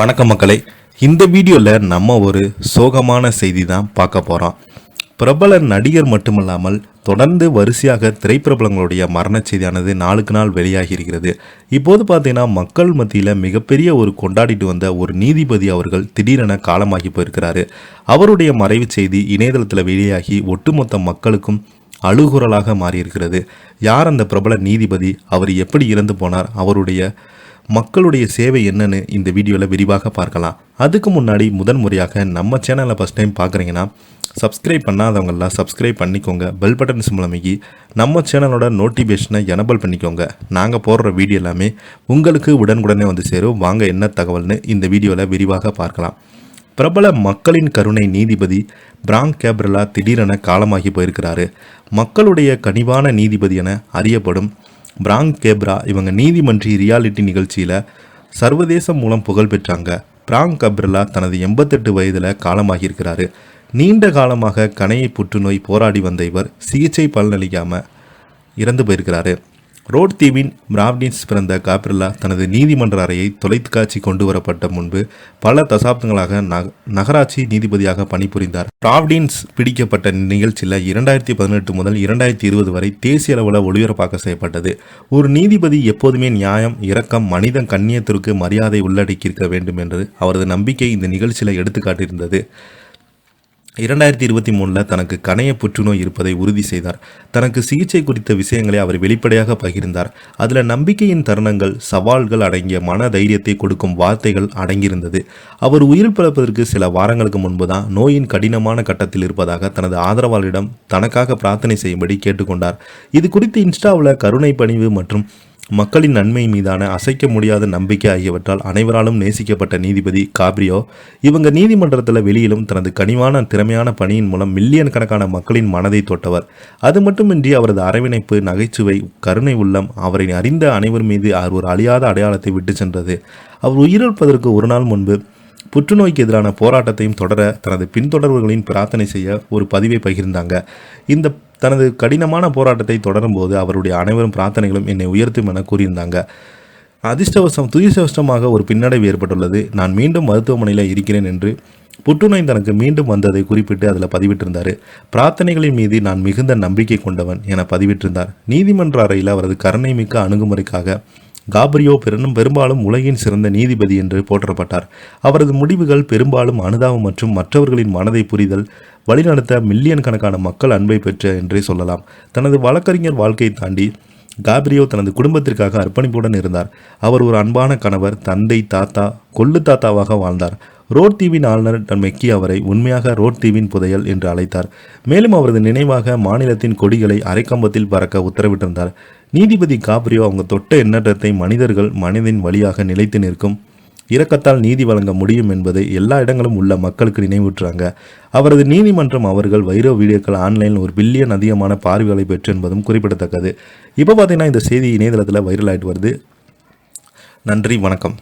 வணக்கம் மக்களே, இந்த வீடியோவில் நம்ம ஒரு சோகமான செய்தி தான் பார்க்க போகிறோம். பிரபல நடிகர் மட்டுமல்லாமல் தொடர்ந்து வரிசையாக திரைப்பிரபலங்களுடைய மரண செய்தியானது நாளுக்கு நாள் வெளியாகி இருக்கிறது. இப்போது பார்த்தீங்கன்னா மக்கள் மத்தியில் மிகப்பெரிய ஒரு கொண்டாடிட்டு வந்த ஒரு நீதிபதி அவர்கள் திடீரென காலமாகி போயிருக்கிறாரு. அவருடைய மறைவு செய்தி இணையதளத்தில் வெளியாகி ஒட்டுமொத்த மக்களுக்கும் அழுகுரலாக மாறியிருக்கிறது. யார் அந்த பிரபல நீதிபதி, அவர் எப்படி இறந்து போனார், அவருடைய மக்களுடைய சேவை என்னன்னு இந்த வீடியோவில் விரிவாக பார்க்கலாம். அதுக்கு முன்னாடி முதன்முறையாக நம்ம சேனலை ஃபஸ்ட் டைம் பார்க்குறீங்கன்னா சப்ஸ்கிரைப் பண்ணாதவங்களாம் சப்ஸ்கிரைப் பண்ணிக்கோங்க. பெல் பட்டன் சிம்பிள் அமைக்கி நம்ம சேனலோட நோட்டிஃபிகேஷனை எனபிள் பண்ணிக்கோங்க. நாங்கள் போடுற வீடியோ எல்லாமே உங்களுக்கு உடனுக்குடனே வந்து சேரும். வாங்க என்ன தகவல்னு இந்த வீடியோவில் விரிவாக பார்க்கலாம். பிரபல மக்களின் கருணை நீதிபதி பிராங்க் கேப்ரலா திடீரென காலமாகி போயிருக்கிறாரு. மக்களுடைய கனிவான நீதிபதி என அறியப்படும் பிராங்க் கேப்ரா இவங்க நீதிமன்ற ரியாலிட்டி நிகழ்ச்சியில் சர்வதேசம் மூலம் புகழ் பெற்றாங்க. பிராங்க் கேப்ரலா தனது 88 வயதில் காலமாகியிருக்கிறாரு. நீண்ட காலமாக கணைய புற்றுநோய் போராடி வந்த இவர் சிகிச்சை பலனளிக்காமல் இறந்து போயிருக்கிறாரு. ரோட் தீவின் பிராவ்டின்ஸ் பிறந்த கேப்ரலா தனது நீதிமன்ற அறையை தொலைக்காட்சி கொண்டு வரப்பட்ட முன்பு பல தசாப்தங்களாக நகராட்சி நீதிபதியாக பணிபுரிந்தார். பிராவ்டின்ஸ் பிடிக்கப்பட்ட நிகழ்ச்சியில் 2018 முதல் 2020 வரை தேசிய அளவில் ஒளிபரப்பாக செய்யப்பட்டது. ஒரு நீதிபதி எப்போதுமே நியாயம், இரக்கம், மனித கண்ணியத்திற்கு மரியாதை உள்ளடக்கியிருக்க வேண்டும் என்று அவரது நம்பிக்கை இந்த நிகழ்ச்சியில் எடுத்துக்காட்டியிருந்தது. 2023 தனக்கு கணைய புற்றுநோய் இருப்பதை உறுதி செய்தார். தனக்கு சிகிச்சை குறித்த விஷயங்களை அவர் வெளிப்படையாக பகிர்ந்தார். அதில் நம்பிக்கையின் தருணங்கள், சவால்கள் அடங்கிய மன தைரியத்தை கொடுக்கும் வார்த்தைகள் அடங்கியிருந்தது. அவர் உயிர் பிழைப்பதற்கு சில வாரங்களுக்கு முன்பு தான் நோயின் கடினமான கட்டத்தில் இருப்பதாக தனது ஆதரவாளரிடம் தனக்காக பிரார்த்தனை செய்யும்படி கேட்டுக்கொண்டார். இது குறித்து இன்ஸ்டாவில் கருணை பணிவு மற்றும் மக்களின் நன்மை மீதான அசைக்க முடியாத நம்பிக்கை ஆகியவற்றால் அனைவராலும் நேசிக்கப்பட்ட நீதிபதி காப்ரியோ இவங்க நீதிமன்றத்தில் வெளியிலும் தனது கனிவான திறமையான பணியின் மூலம் மில்லியன் கணக்கான மக்களின் மனதை தொட்டவர். அது மட்டுமின்றி அவரது அரவணைப்பு, நகைச்சுவை, கருணை உள்ளம் அவரை அறிந்த அனைவர் மீது ஒரு அழியாத அடையாளத்தை விட்டு சென்றது. அவர் உயிரிழப்பதற்கு ஒரு நாள் முன்பு புற்றுநோய்க்கு எதிரான போராட்டத்தையும் தொடர தனது பின்தொடர்பவர்களின் பிரார்த்தனை செய்ய ஒரு பதிவை பகிர்ந்தாங்க. இந்த தனது கடினமான போராட்டத்தை தொடரும்போது அவருடைய அனைவரும் பிரார்த்தனைகளும் என்னை உயர்த்தும் என கூறியிருந்தாங்க. துரதிர்ஷ்டவசமாக ஒரு பின்னடைவு ஏற்பட்டுள்ளது. நான் மீண்டும் மருத்துவமனையில் இருக்கிறேன் என்று புற்றுநோய் தனக்கு மீண்டும் வந்ததை குறிப்பிட்டு அதில் பதிவிட்டிருந்தார். பிரார்த்தனைகளின் மீது நான் மிகுந்த நம்பிக்கை கொண்டவன் என பதிவிட்டிருந்தார். நீதிமன்ற அறையில் அவரது கருணை மிக்க அணுகுமுறைக்காக காப்ரியோ பெரும்பாலும் உலகின் சிறந்த நீதிபதி என்று போற்றப்பட்டார். அவரது முடிவுகள் பெரும்பாலும் அனுதாபம் மற்றும் மற்றவர்களின் மனதை புரிதல் வழிநடத்த மில்லியன் கணக்கான மக்கள் அன்பை பெற்ற என்றே சொல்லலாம். தனது வழக்கறிஞர் வாழ்க்கையை தாண்டி காப்ரியோ தனது குடும்பத்திற்காக அர்ப்பணிப்புடன் இருந்தார். அவர் ஒரு அன்பான கணவர், தந்தை, தாத்தா, கொள்ளு தாத்தாவாக வாழ்ந்தார். ரோட் தீவின் ஆளுநர் மெக்கி அவரை உண்மையாக ரோட் தீவின் புதையல் என்று அழைத்தார். மேலும் அவரது நினைவாக மாநிலத்தின் கொடிகளை அரைக்கம்பத்தில் பறக்க உத்தரவிட்டிருந்தார். நீதிபதி காப்ரியோ அவங்க தொட்ட எண்ணற்றத்தை மனிதர்கள் மனதின் வழியாக நிலைத்து நிற்கும் இரக்கத்தால் நீதி வழங்க முடியும் என்பதை எல்லா இடங்களும் உள்ள மக்களுக்கு நினைவூற்றுறாங்க. அவரது நீதிமன்றம் அவர்கள் வைரோ வீடியோக்கள் ஆன்லைனில் 1 பில்லியன் அதிகமான பார்வைகளை பெற்று என்பதும் குறிப்பிடத்தக்கது. இப்போ பார்த்தீங்கன்னா இந்த செய்தி இணையதளத்தில் வைரல் ஆகிட்டு வருது. நன்றி, வணக்கம்.